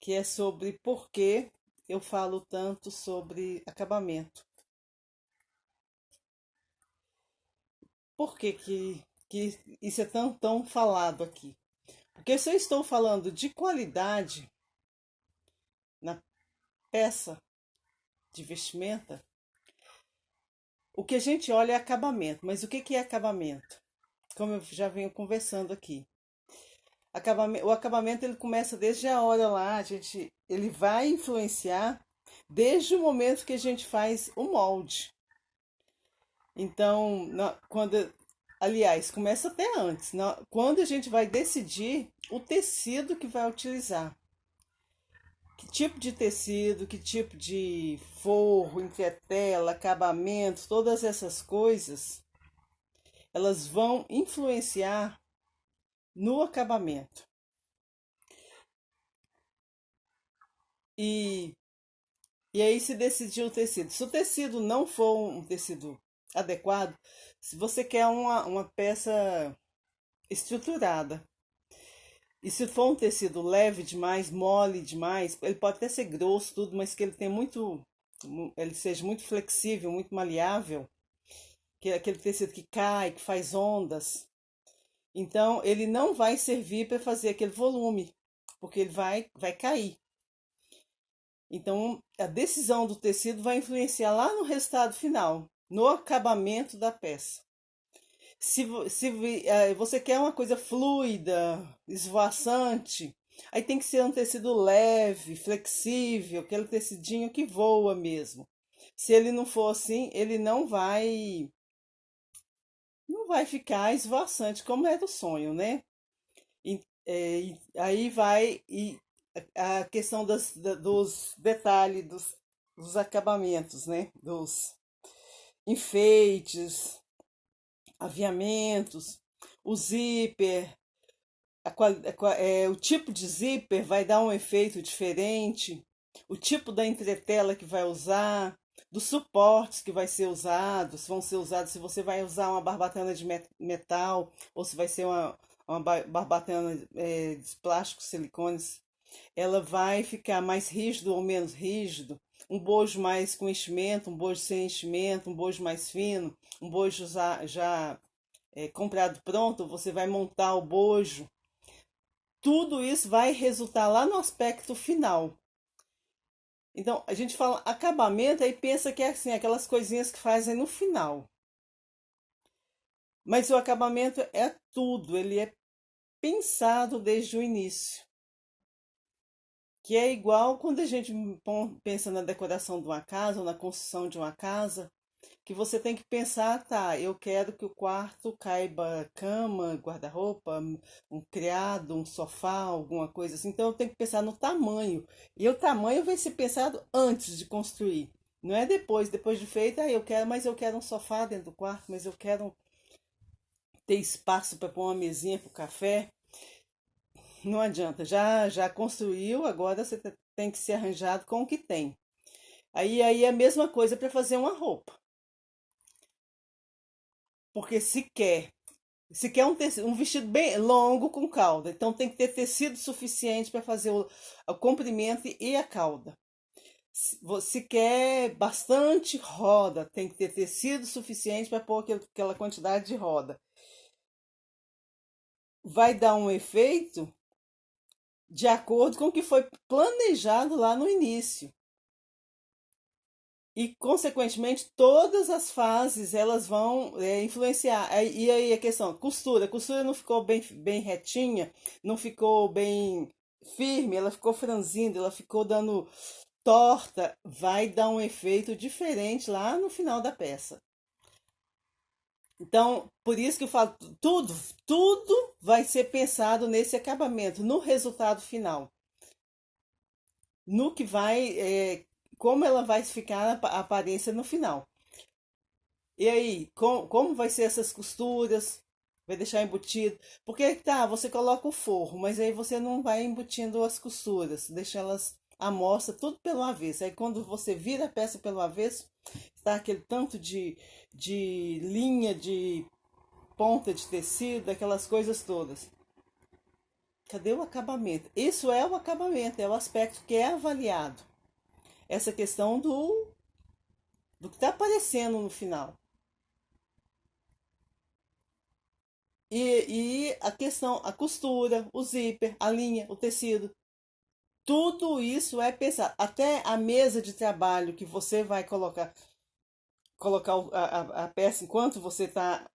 que é sobre por que eu falo tanto sobre acabamento. Por que isso é tão falado aqui? Porque se eu estou falando de qualidade na peça de vestimenta, o que a gente olha é acabamento. Mas o que é acabamento? Como eu já venho conversando aqui. O acabamento ele começa desde a hora lá, ele vai influenciar desde o momento que a gente faz o molde. Então, aliás, começa até antes, quando a gente vai decidir o tecido que vai utilizar. Que tipo de tecido, que tipo de forro, entretela, acabamento, todas essas coisas, elas vão influenciar no acabamento. E, e aí se decidir o tecido. Se o tecido não for um tecido adequado, se você quer uma peça estruturada, e se for um tecido leve demais, mole demais, ele pode até ser grosso, tudo, mas que ele seja muito flexível, muito maleável, que é aquele tecido que cai, que faz ondas. Então, ele não vai servir para fazer aquele volume, porque ele vai cair. Então, a decisão do tecido vai influenciar lá no resultado final, no acabamento da peça. Se você quer uma coisa fluida, esvoaçante, aí tem que ser um tecido leve, flexível, aquele tecidinho que voa mesmo. Se ele não for assim, ele não vai ficar esvoaçante como é do sonho, né? Aí vai a questão dos detalhes, dos acabamentos, né? Dos enfeites, aviamentos, o zíper, o tipo de zíper vai dar um efeito diferente, o tipo da entretela que vai usar, dos suportes que vai ser usados, vão ser usados, se você vai usar uma barbatana de metal ou se vai ser uma barbatana de plástico, silicones, ela vai ficar mais rígido ou menos rígido, um bojo mais com enchimento, um bojo sem enchimento, um bojo mais fino, um bojo já comprado pronto, você vai montar o bojo. Tudo isso vai resultar lá no aspecto final. Então, a gente fala acabamento e pensa que é assim, aquelas coisinhas que fazem no final. Mas o acabamento é tudo, ele é pensado desde o início. Que é igual quando a gente pensa na decoração de uma casa ou na construção de uma casa, que você tem que pensar, tá, eu quero que o quarto caiba cama, guarda-roupa, um criado, um sofá, alguma coisa assim. Então eu tenho que pensar no tamanho. E o tamanho vai ser pensado antes de construir. Não é depois de feito, mas eu quero um sofá dentro do quarto, mas eu quero ter espaço para pôr uma mesinha para o café. Não adianta, já construiu, agora você tem que ser arranjado com o que tem. Aí é a mesma coisa para fazer uma roupa. Porque se quer um vestido bem longo com cauda, então tem que ter tecido suficiente para fazer o comprimento e a cauda. Se quer bastante roda, tem que ter tecido suficiente para pôr aquela quantidade de roda. Vai dar um efeito de acordo com o que foi planejado lá no início. E, consequentemente, todas as fases elas vão influenciar. E aí a questão, a costura não ficou bem retinha, não ficou bem firme, ela ficou franzindo, ela ficou dando torta, vai dar um efeito diferente lá no final da peça. Então, por isso que eu falo, tudo vai ser pensado nesse acabamento, no resultado final, no que como ela vai ficar a aparência no final. E aí, como vai ser essas costuras? Vai deixar embutido? Porque tá, você coloca o forro, mas aí você não vai embutindo as costuras, deixa elas à mostra, tudo pelo avesso. Aí quando você vira a peça pelo avesso, está aquele tanto de linha, de ponta de tecido, aquelas coisas todas. Cadê o acabamento? Isso é o acabamento, é o aspecto que é avaliado. Essa questão do que está aparecendo no final. E a questão, a costura, o zíper, a linha, o tecido, tudo isso é pensado. Até a mesa de trabalho que você vai colocar a peça enquanto você está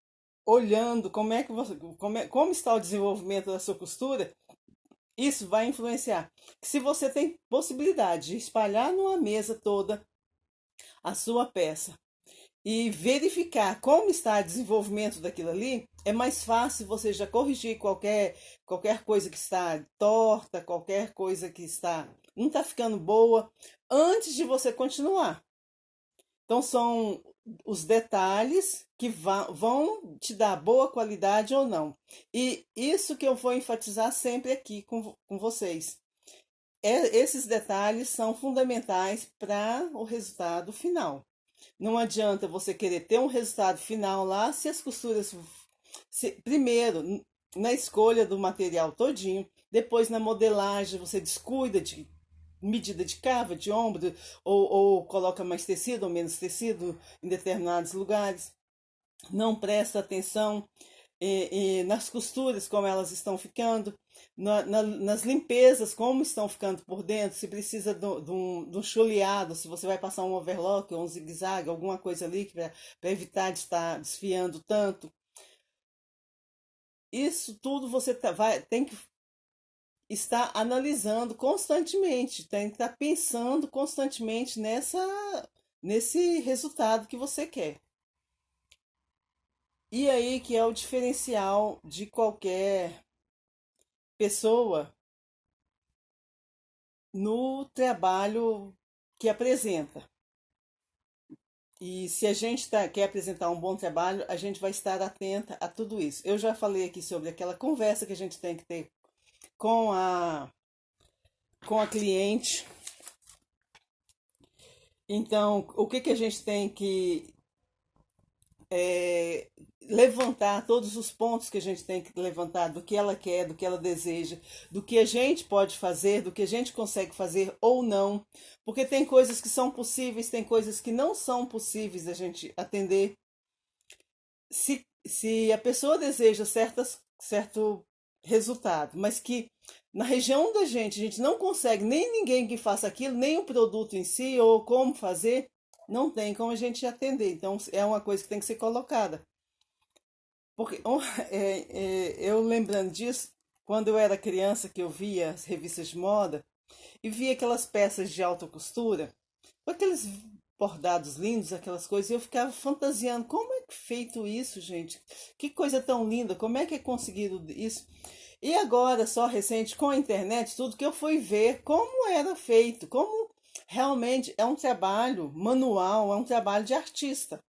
olhando como é que você, como está o desenvolvimento da sua costura, isso vai influenciar. Se você tem possibilidade de espalhar numa mesa toda a sua peça e verificar como está o desenvolvimento daquilo ali, é mais fácil você já corrigir qualquer coisa que está torta, qualquer coisa que não está ficando boa, antes de você continuar. Então são os detalhes que vão te dar boa qualidade ou não. E isso que eu vou enfatizar sempre aqui com vocês. Esses detalhes são fundamentais para o resultado final. Não adianta você querer ter um resultado final lá se as costuras. Primeiro, na escolha do material todinho, depois na modelagem, você descuida de medida de cava, de ombro, ou coloca mais tecido ou menos tecido em determinados lugares. Não presta atenção nas costuras, como elas estão ficando, nas limpezas, como estão ficando por dentro, se precisa de um chuleado, se você vai passar um overlock ou um zigue-zague, alguma coisa ali para evitar de estar desfiando tanto. Isso tudo você tem que estar analisando constantemente, tem que estar pensando constantemente nesse resultado que você quer. E aí que é o diferencial de qualquer pessoa no trabalho que apresenta. E se a gente quer apresentar um bom trabalho, a gente vai estar atenta a tudo isso. Eu já falei aqui sobre aquela conversa que a gente tem que ter com a cliente. Então, o que a gente tem que levantar todos os pontos que a gente tem que levantar do que ela quer, do que ela deseja, do que a gente pode fazer, do que a gente consegue fazer ou não, porque tem coisas que são possíveis, tem coisas que não são possíveis da gente atender. Se a pessoa deseja certo resultado, mas que na região da gente a gente não consegue nem ninguém que faça aquilo, nem o produto em si, ou como fazer, não tem como a gente atender. Então é uma coisa que tem que ser colocada. Porque eu lembrando disso, quando eu era criança, que eu via as revistas de moda e via aquelas peças de alta costura, com aqueles bordados lindos, aquelas coisas, e eu ficava fantasiando, como é que é feito isso, gente? Que coisa tão linda, como é que é conseguido isso? E agora, só recente, com a internet, tudo que eu fui ver como era feito, como realmente é um trabalho manual, é um trabalho de artista.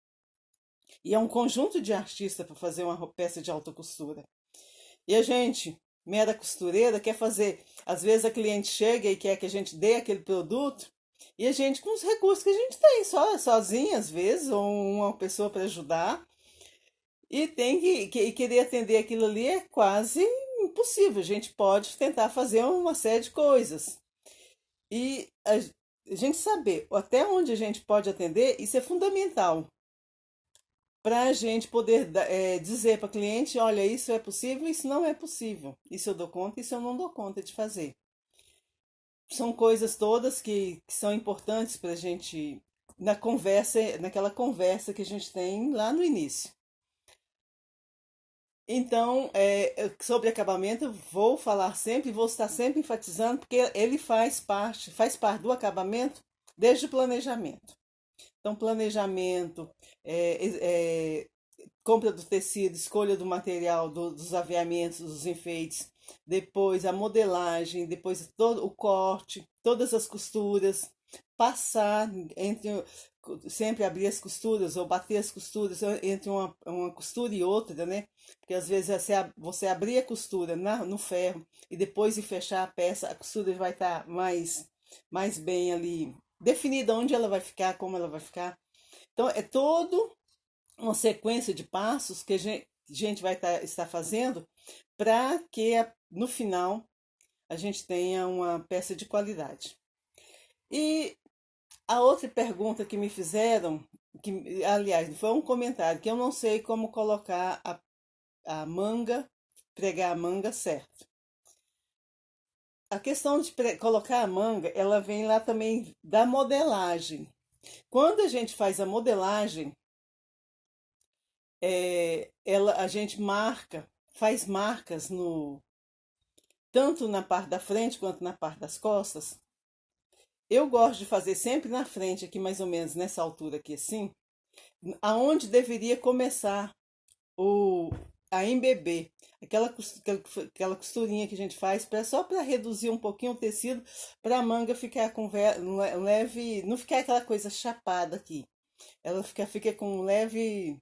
E é um conjunto de artistas para fazer uma peça de alta costura. E a gente, mera costureira, quer fazer. Às vezes a cliente chega e quer que a gente dê aquele produto, e a gente, com os recursos que a gente tem, sozinha às vezes, ou uma pessoa para ajudar, e tem que querer atender aquilo ali é quase impossível. A gente pode tentar fazer uma série de coisas. E a gente saber até onde a gente pode atender, isso é fundamental para a gente poder dizer para o cliente, olha, isso é possível, isso não é possível. Isso eu dou conta, isso eu não dou conta de fazer. São coisas todas que são importantes para a gente naquela conversa que a gente tem lá no início. Então, sobre acabamento, eu vou falar sempre, vou estar sempre enfatizando, porque ele faz parte do acabamento desde o planejamento. Então, planejamento, compra do tecido, escolha do material, dos aviamentos, dos enfeites, depois a modelagem, depois todo o corte, todas as costuras, passar sempre abrir as costuras ou bater as costuras entre uma costura e outra, né? Porque às vezes você abrir a costura no ferro e depois de fechar a peça, a costura vai estar mais bem ali definida onde ela vai ficar, como ela vai ficar. Então é todo uma sequência de passos que a gente vai estar fazendo para que no final a gente tenha uma peça de qualidade. E a outra pergunta que me fizeram, que aliás foi um comentário, que eu não sei como colocar a manga, pregar a manga certo. A questão de colocar a manga, ela vem lá também da modelagem. Quando a gente faz a modelagem, a gente faz marcas tanto na parte da frente quanto na parte das costas. Eu gosto de fazer sempre na frente, aqui mais ou menos nessa altura aqui assim, aonde deveria começar a embeber. Aquela costurinha que a gente faz só para reduzir um pouquinho o tecido, para a manga ficar com leve, não ficar aquela coisa chapada aqui. Ela fica com um leve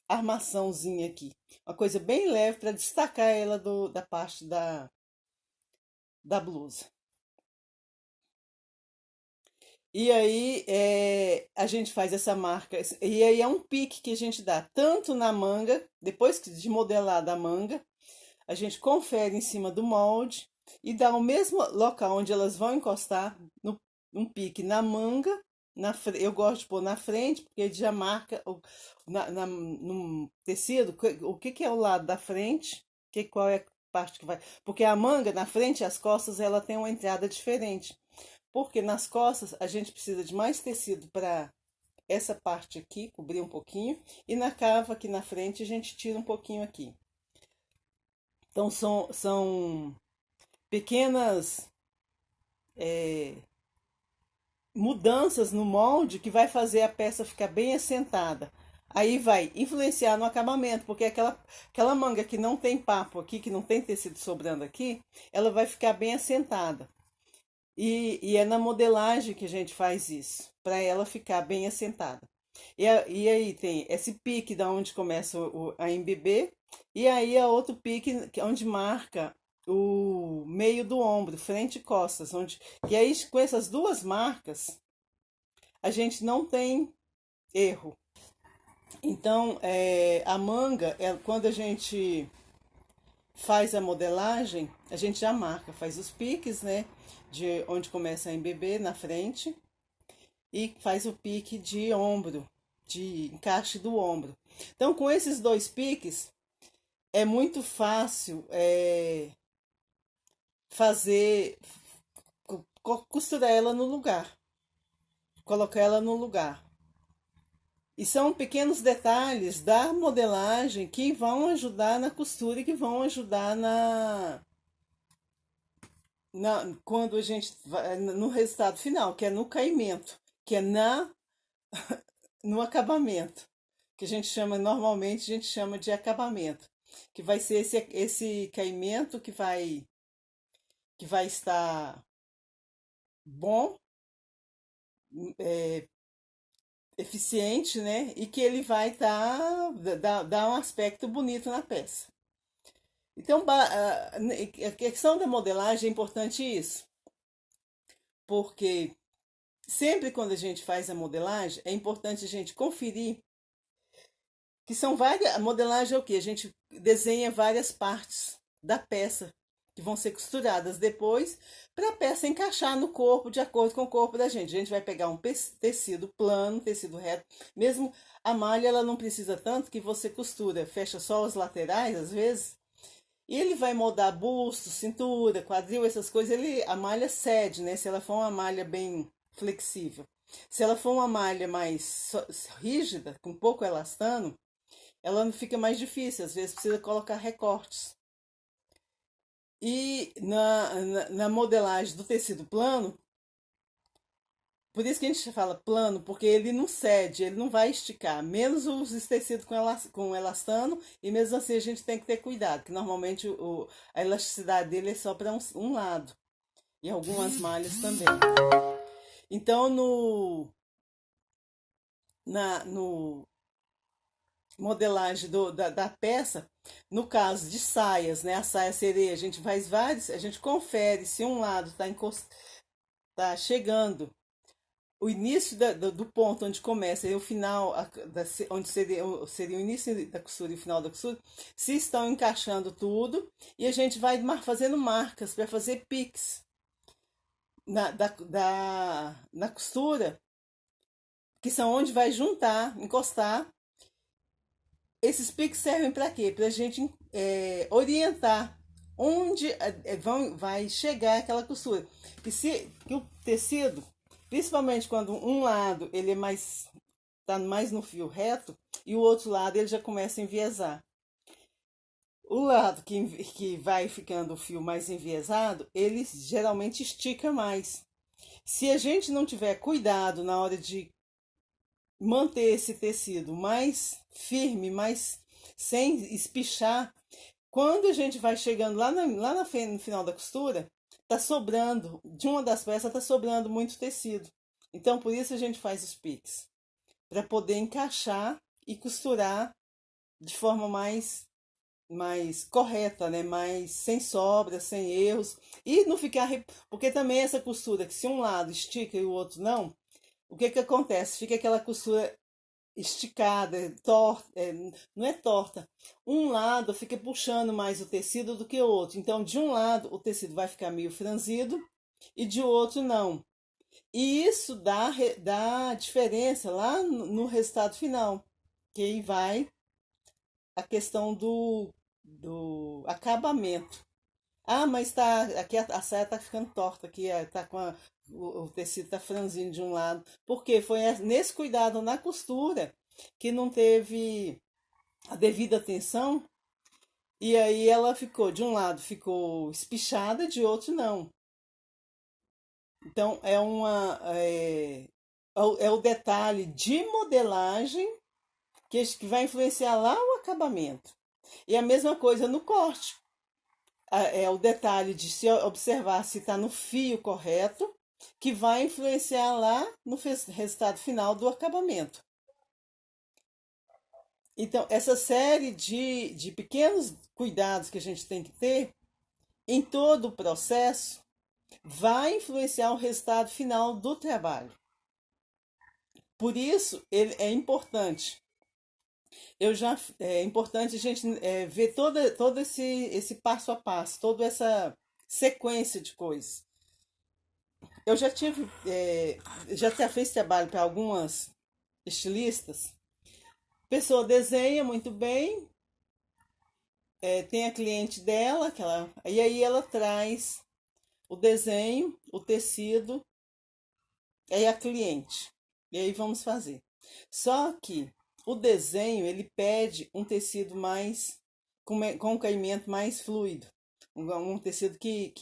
armaçãozinha aqui. Uma coisa bem leve para destacar ela da parte da blusa. E aí a gente faz essa marca, e aí é um pique que a gente dá tanto na manga, depois de modelar da manga, a gente confere em cima do molde e dá o mesmo local onde elas vão encostar, um pique na manga, eu gosto de pôr na frente, porque ele já marca no tecido o que é o lado da frente, qual é a parte que vai. Porque a manga na frente e as costas ela tem uma entrada diferente. Porque nas costas a gente precisa de mais tecido para essa parte aqui, cobrir um pouquinho, e na cava aqui na frente a gente tira um pouquinho aqui. Então são pequenas mudanças no molde que vai fazer a peça ficar bem assentada. Aí vai influenciar no acabamento, porque aquela manga que não tem papo aqui, que não tem tecido sobrando aqui, ela vai ficar bem assentada. E é na modelagem que a gente faz isso, para ela ficar bem assentada. E aí tem esse pique da onde começa a embeber, e aí é outro pique onde marca o meio do ombro, frente e costas, e aí com essas duas marcas a gente não tem erro. Então a manga, quando a gente faz a modelagem, a gente já marca, faz os piques, né? De onde começa a embeber na frente e faz o pique de ombro, de encaixe do ombro. Então, com esses dois piques, é muito fácil costurar ela no lugar, colocar ela no lugar. E são pequenos detalhes da modelagem que vão ajudar na costura e que vão ajudar quando a gente vai no resultado final, que é no caimento, que é no acabamento, que a gente chama, normalmente a gente chama de acabamento, que vai ser esse caimento que vai estar bom, eficiente, né? E que ele vai dar um aspecto bonito na peça. Então, a questão da modelagem é importante isso, porque sempre quando a gente faz a modelagem, é importante a gente conferir que são várias. A modelagem é o que? A gente desenha várias partes da peça que vão ser costuradas depois para a peça encaixar no corpo de acordo com o corpo da gente. A gente vai pegar um tecido plano, tecido reto, mesmo a malha ela não precisa tanto que você costura, fecha só os laterais às vezes. E ele vai moldar busto, cintura, quadril, essas coisas, a malha cede, né? Se ela for uma malha bem flexível. Se ela for uma malha mais rígida, com pouco elastano, ela não fica mais difícil, às vezes precisa colocar recortes. E na modelagem do tecido plano, por isso que a gente fala plano, porque ele não cede, ele não vai esticar, menos os tecidos com elastano, e mesmo assim a gente tem que ter cuidado, que normalmente a elasticidade dele é só para um lado, e algumas malhas também. Então, no modelagem da peça, no caso de saias, né, a saia sereia, a gente faz vários, a gente confere se um lado está chegando o início do ponto onde começa e o final, onde seria o início da costura e o final da costura, se estão encaixando tudo, e a gente vai fazendo marcas para fazer piques na costura, que são onde vai juntar, encostar. Esses piques servem para quê? Para a gente orientar onde vai chegar aquela costura. Que o tecido, principalmente quando um lado ele é mais está mais no fio reto e o outro lado ele já começa a enviesar. O lado que vai ficando o fio mais enviesado, ele geralmente estica mais. Se a gente não tiver cuidado na hora de manter esse tecido mais firme, mais sem espichar, quando a gente vai chegando lá no final da costura, tá sobrando, de uma das peças tá sobrando muito tecido. Então, por isso a gente faz os piques, para poder encaixar e costurar de forma mais correta, né? Mais sem sobras, sem erros. E não ficar. Porque também essa costura, que se um lado estica e o outro não, o que que acontece? Fica aquela costura esticada, torta, não é torta. Um lado fica puxando mais o tecido do que o outro. Então, de um lado, o tecido vai ficar meio franzido e de outro não. E isso dá diferença lá no resultado final, que aí vai a questão do acabamento. Ah, mas tá, aqui a saia tá ficando torta, aqui tá o tecido tá franzindo de um lado. Porque foi nesse cuidado na costura que não teve a devida atenção e aí ela ficou, de um lado ficou espichada, de outro não. Então é o detalhe de modelagem que vai influenciar lá o acabamento. E a mesma coisa no corte. É o detalhe de se observar se está no fio correto, que vai influenciar lá no resultado final do acabamento. Então, essa série de pequenos cuidados que a gente tem que ter em todo o processo vai influenciar o resultado final do trabalho. Por isso, ele é importante. É importante a gente ver todo esse passo a passo, toda essa sequência de coisas. Eu já fiz trabalho para algumas estilistas. A pessoa desenha muito bem, tem a cliente dela, e aí ela traz o desenho, o tecido, é a cliente. E aí vamos fazer. Só que o desenho, ele pede um tecido com um caimento mais fluido. Um tecido que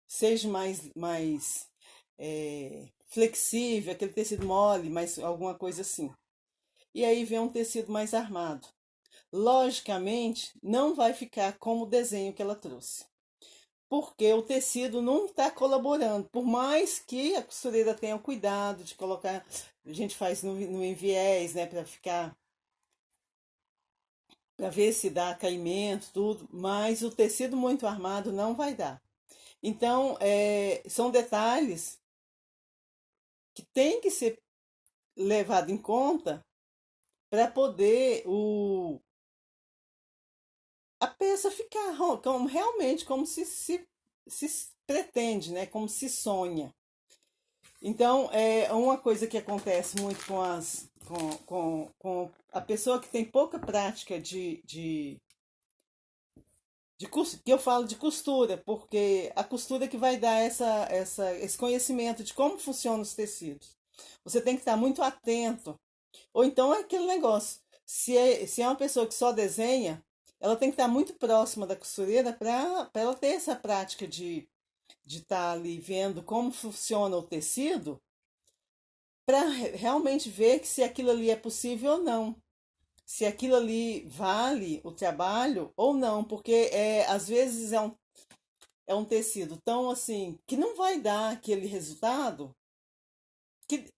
seja mais flexível, aquele tecido mole, mais alguma coisa assim. E aí vem um tecido mais armado. Logicamente, não vai ficar como o desenho que ela trouxe, porque o tecido não está colaborando. Por mais que a costureira tenha o cuidado de colocar, a gente faz no enviés, né, para ver se dá caimento, tudo, mas o tecido muito armado não vai dar. Então, são detalhes que tem que ser levado em conta para poder a peça ficar realmente como se pretende, né? Como se sonha. Então, é uma coisa que acontece muito com a pessoa que tem pouca prática que eu falo de costura, porque a costura que vai dar esse conhecimento de como funcionam os tecidos. Você tem que estar muito atento. Ou então é aquele negócio. Se é uma pessoa que só desenha, ela tem que estar muito próxima da costureira para ela ter essa prática de estar ali vendo como funciona o tecido, para realmente ver que se aquilo ali é possível ou não. Se aquilo ali vale o trabalho ou não, porque às vezes é um tecido tão assim que não vai dar aquele resultado que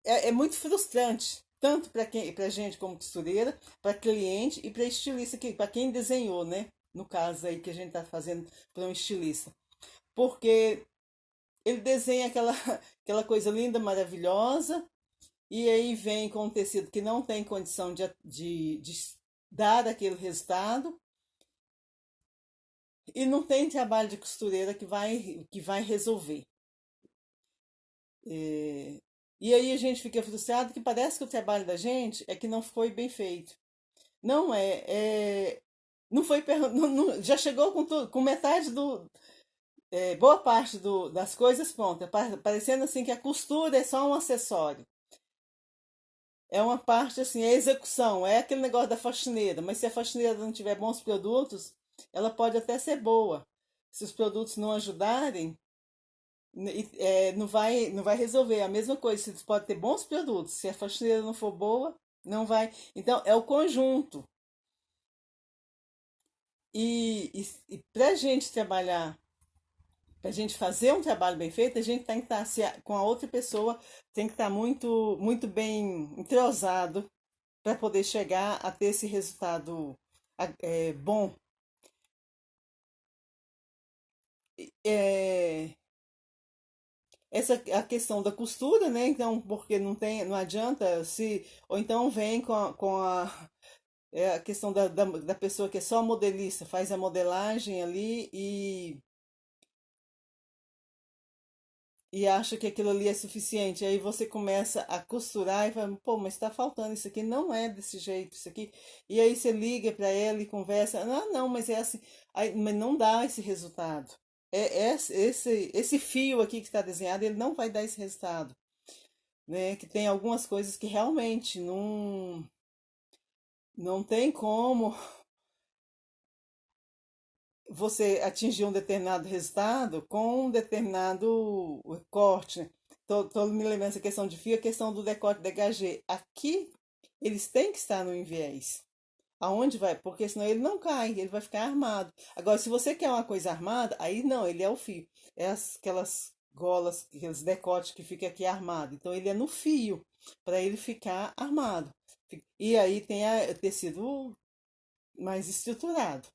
é muito frustrante, tanto para gente como costureira, para cliente e para estilista, para quem desenhou, né? No caso aí que a gente está fazendo para um estilista. Porque ele desenha aquela coisa linda, maravilhosa, e aí vem com um tecido que não tem condição de dar aquele resultado, e não tem trabalho de costureira que vai resolver. É, e aí a gente fica frustrado que parece que o trabalho da gente é que não foi bem feito. Não não foi, já chegou com metade boa parte das coisas prontas, parecendo assim que a costura é só um acessório. É uma parte assim, é a execução, é aquele negócio da faxineira, mas se a faxineira não tiver bons produtos, ela pode até ser boa. Se os produtos não ajudarem, não vai resolver. A mesma coisa, você pode ter bons produtos, se a faxineira não for boa, não vai. Então, é o conjunto. E para a gente trabalhar, para a gente fazer um trabalho bem feito, a gente tem que estar com a outra pessoa, tem que estar muito, muito bem entrosado para poder chegar a ter esse resultado bom. É, essa a questão da costura, né? Então, porque não adianta se ou então vem a questão da pessoa que é só modelista, faz a modelagem ali e acha que aquilo ali é suficiente. Aí você começa a costurar e fala, pô, mas está faltando isso aqui, não é desse jeito, isso aqui. E aí você liga para ela e conversa, não, mas é assim, aí, mas não dá esse resultado. Esse fio aqui que está desenhado, ele não vai dar esse resultado, né? Que tem algumas coisas que realmente não tem como você atingir um determinado resultado com um determinado corte, né? Tô me lembrando essa questão de fio, a questão do decote degagê. Aqui, eles têm que estar no enviés. Aonde vai? Porque senão ele não cai, ele vai ficar armado. Agora, se você quer uma coisa armada, aí não, ele é o fio. É aquelas golas, aqueles decotes que fica aqui armado. Então, ele é no fio, para ele ficar armado. E aí tem o tecido mais estruturado.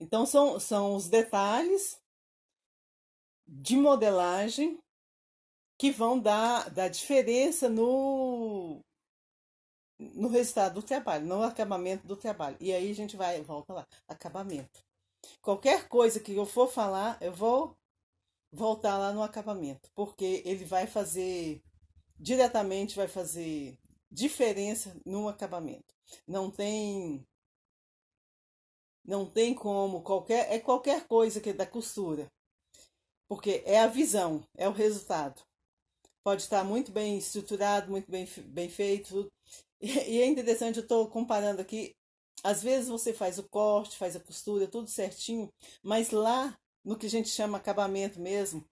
Então, são os detalhes de modelagem que vão dar diferença no resultado do trabalho, no acabamento do trabalho. E aí a gente volta lá, acabamento. Qualquer coisa que eu for falar, eu vou voltar lá no acabamento, porque ele diretamente vai fazer diferença no acabamento. Não tem não tem como qualquer coisa que é da costura, porque é a visão, é o resultado. Pode estar muito bem estruturado, muito bem feito. E é interessante, eu estou comparando aqui. Às vezes você faz o corte, faz a costura, tudo certinho, mas lá no que a gente chama acabamento mesmo,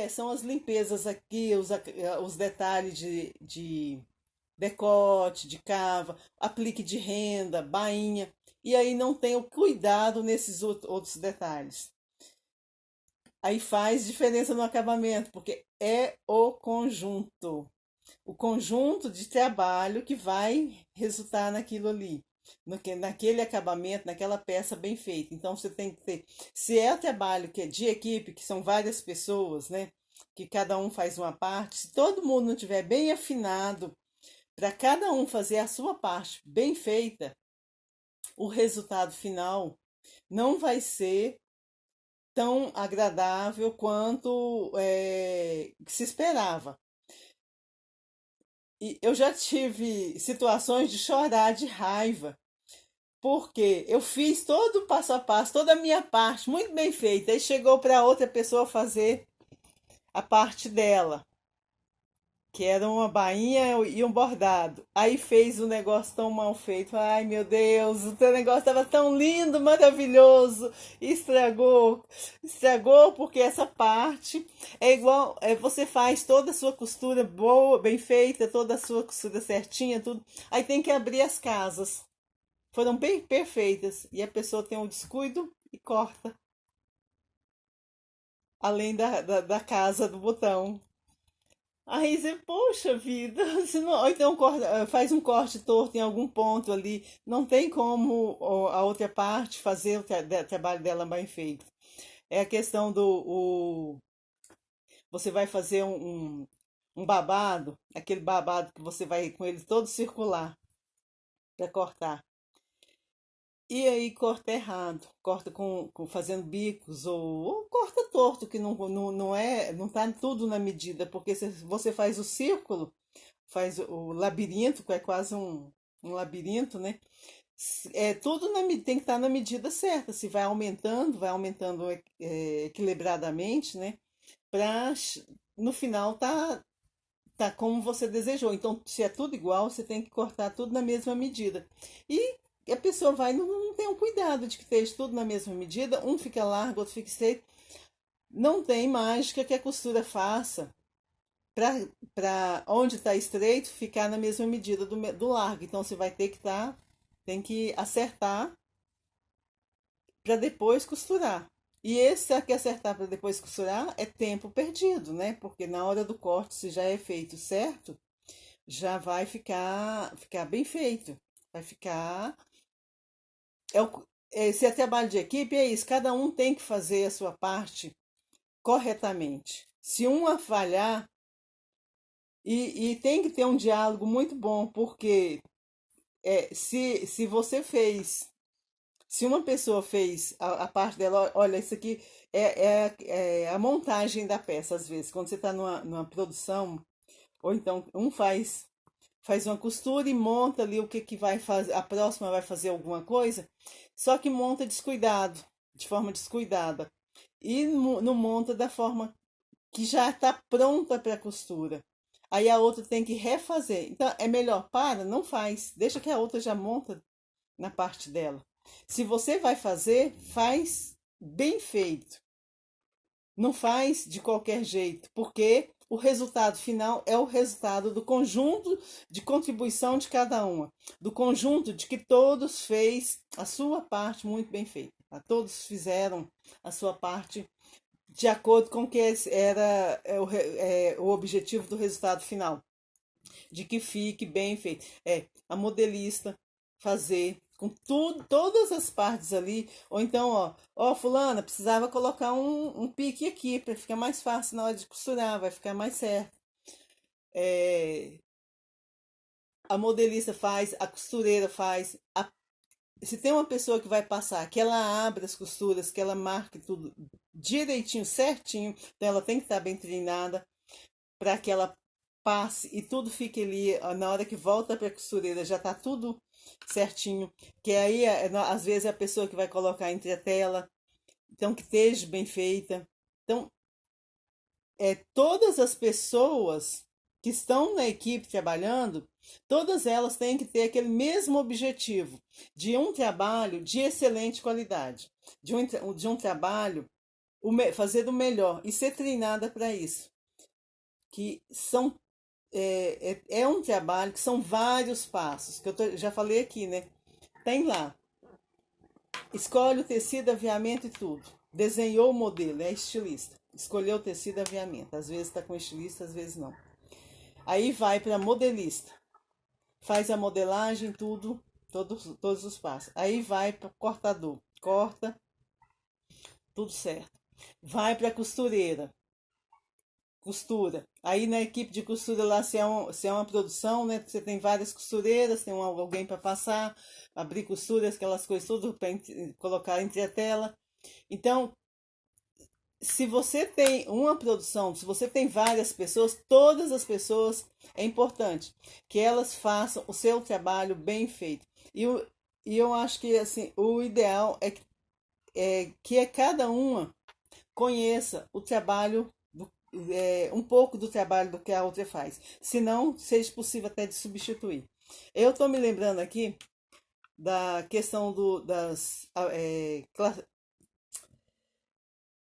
são as limpezas aqui, os detalhes de decote, de cava, aplique de renda, bainha. E aí não tem o cuidado nesses outros detalhes. Aí faz diferença no acabamento, porque é o conjunto de trabalho que vai resultar naquilo ali, naquele acabamento, naquela peça bem feita. Então você tem que ter, se é trabalho que é de equipe, que são várias pessoas, né, que cada um faz uma parte, se todo mundo não tiver bem afinado para cada um fazer a sua parte bem feita, o resultado final não vai ser tão agradável quanto se esperava. E eu já tive situações de chorar de raiva, porque eu fiz todo o passo a passo, toda a minha parte, muito bem feita, e chegou para outra pessoa fazer a parte dela, que era uma bainha e um bordado. Aí fez um negócio tão mal feito. Ai, meu Deus, o teu negócio estava tão lindo, maravilhoso. E estragou. Estragou porque essa parte é igual, você faz toda a sua costura boa, bem feita, toda a sua costura certinha, tudo. Aí tem que abrir as casas. Foram bem perfeitas. E a pessoa tem um descuido e corta. Além da casa do botão. Aí você, poxa vida, você não, ou então faz um corte torto em algum ponto ali, não tem como a outra parte fazer o trabalho dela bem feito. É a questão você vai fazer um babado, aquele babado que você vai com ele todo circular para cortar. E aí corta errado, corta fazendo bicos ou corta torto, que não tá tudo na medida, porque se você faz o círculo, faz o labirinto, que é quase um labirinto, né? É tudo tem que estar na medida certa. Se vai aumentando equilibradamente, né? Para no final tá como você desejou. Então, se é tudo igual, você tem que cortar tudo na mesma medida. E a pessoa vai, não tem um cuidado de que esteja tudo na mesma medida, um fica largo, outro fica estreito. Não tem mágica que a costura faça para onde está estreito ficar na mesma medida do largo. Então você vai ter que tem que acertar para depois costurar. E esse aqui acertar para depois costurar é tempo perdido, né? Porque na hora do corte, se já é feito certo, já vai ficar bem feito. Vai ficar. Se é trabalho de equipe, é isso. Cada um tem que fazer a sua parte corretamente. Se uma falhar, e tem que ter um diálogo muito bom, porque se você fez. Se uma pessoa fez a parte dela, olha, isso aqui é a montagem da peça, às vezes, quando você está numa produção, ou então um faz uma costura e monta ali o que vai fazer, a próxima vai fazer alguma coisa, só que monta descuidado, de forma descuidada, e não monta da forma que já está pronta para a costura. Aí a outra tem que refazer. Então é melhor, não faz, deixa que a outra já monta na parte dela. Se você vai fazer, faz bem feito. Não faz de qualquer jeito, porque o resultado final é o resultado do conjunto de contribuição de cada uma, do conjunto de que todos fez a sua parte muito bem feita. Todos fizeram a sua parte de acordo com o que era o objetivo do resultado final, de que fique bem feito. A modelista fazer com tudo, todas as partes ali, ou então, fulana, precisava colocar um pique aqui para ficar mais fácil na hora de costurar, vai ficar mais certo. A modelista faz, a costureira faz, se tem uma pessoa que vai passar, que ela abre as costuras, que ela marque tudo direitinho, certinho, então ela tem que estar bem treinada para que ela passe e tudo fique ali, na hora que volta para a costureira já está tudo certinho, que aí às vezes é a pessoa que vai colocar entre a tela, então que esteja bem feita. Então, todas as pessoas que estão na equipe trabalhando, todas elas têm que ter aquele mesmo objetivo de um trabalho de excelente qualidade, de um trabalho fazer o melhor e ser treinada para isso, que são é um trabalho que são vários passos, que já falei aqui, né? Tem lá, escolhe o tecido, aviamento e tudo. Desenhou o modelo, é estilista. Escolheu o tecido, aviamento. Às vezes está com estilista, às vezes não. Aí vai para modelista. Faz a modelagem, tudo, todos os passos. Aí vai para cortador. Corta, tudo certo. Vai para costureira. Costura. Aí na equipe de costura lá, se é uma produção, né? Você tem várias costureiras, tem alguém para passar, abrir costuras, aquelas coisas tudo para colocar entre a tela. Então, se você tem uma produção, se você tem várias pessoas, todas as pessoas, é importante que elas façam o seu trabalho bem feito. E eu acho que assim, o ideal é que cada uma conheça o trabalho um pouco do trabalho do que a outra faz. Se não, seja possível até de substituir. Eu estou me lembrando aqui da questão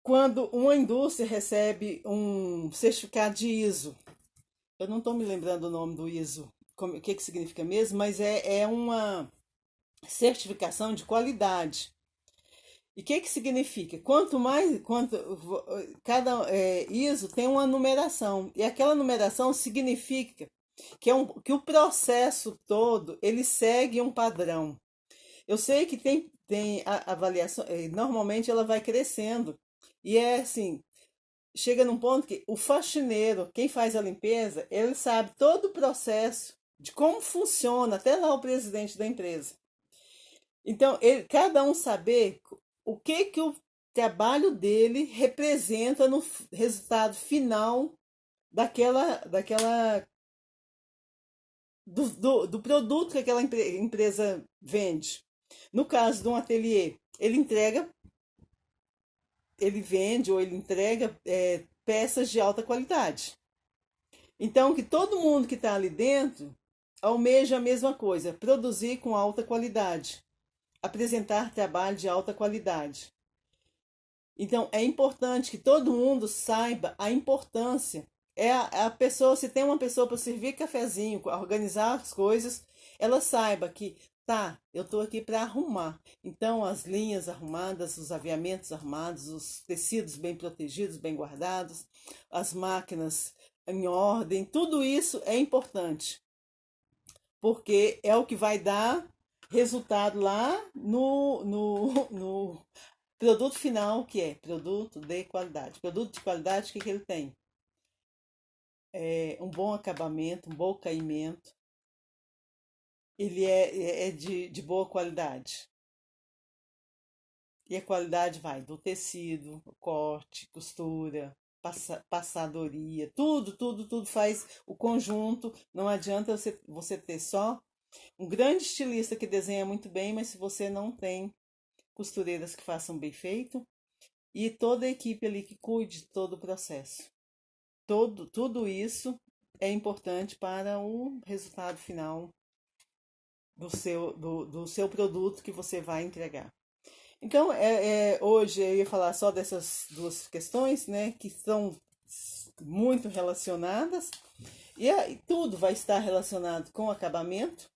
quando uma indústria recebe um certificado de ISO. Eu não estou me lembrando o nome do ISO, o que significa mesmo, mas é uma certificação de qualidade. E o que significa? Cada ISO tem uma numeração, e aquela numeração significa que o processo todo ele segue um padrão. Eu sei que tem a avaliação, normalmente ela vai crescendo, e é assim, chega num ponto que o faxineiro, quem faz a limpeza, ele sabe todo o processo de como funciona, até lá o presidente da empresa. Então, cada um saber o que o trabalho dele representa no resultado final daquela do produto que aquela empresa vende. No caso de um ateliê, ele vende ou ele entrega peças de alta qualidade. Então, que todo mundo que está ali dentro almeja a mesma coisa, produzir com alta qualidade, apresentar trabalho de alta qualidade. Então, é importante que todo mundo saiba a importância. A pessoa, se tem uma pessoa para servir cafezinho, organizar as coisas, ela saiba que, tá, eu estou aqui para arrumar. Então, as linhas arrumadas, os aviamentos arrumados, os tecidos bem protegidos, bem guardados, as máquinas em ordem, tudo isso é importante, porque é o que vai dar resultado lá no produto final, que é produto de qualidade. Produto de qualidade, o que ele tem? Um bom acabamento, um bom caimento. Ele é de boa qualidade. E a qualidade vai do tecido, corte, costura, passadoria, tudo faz o conjunto. Não adianta você ter só um grande estilista que desenha muito bem, mas se você não tem costureiras que façam bem feito e toda a equipe ali que cuide de todo o processo. Tudo isso é importante para o resultado final do seu produto que você vai entregar. Então, hoje eu ia falar só dessas duas questões, né, que são muito relacionadas, e tudo vai estar relacionado com acabamento,